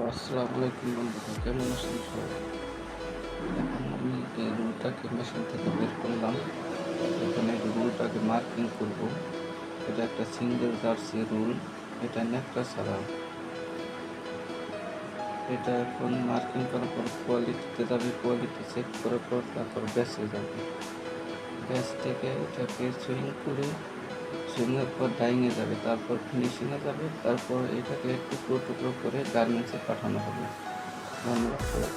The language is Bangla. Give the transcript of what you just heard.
আসসালামু আলাইকুম বন্ধুরা, কেমন আছেন সবাই? এখন আমি এই রুলটাকে মেশিন থেকে বের করলাম। এখন এই রুলটাকে মার্কিং করব। এটা একটা সিঙ্গেল জার্সি রুল, এটা ন্যাকড়া ছাড়া। এটা এখন মার্কিং করার পর কোয়ালিটিতে যাবে, কোয়ালিটি চেক করার পর তারপর ব্যাসে যাবে। ব্যাস থেকে এটাকে সুইং করে, সুইংয়ের পর ডাইংয়ে যাবে, তারপর ফিনিশিংয়ে যাবে, তারপর এটাকে টুকরো টুকরো করে গার্মেন্টসে পাঠানো হবে। ধন্যবাদ সবাই।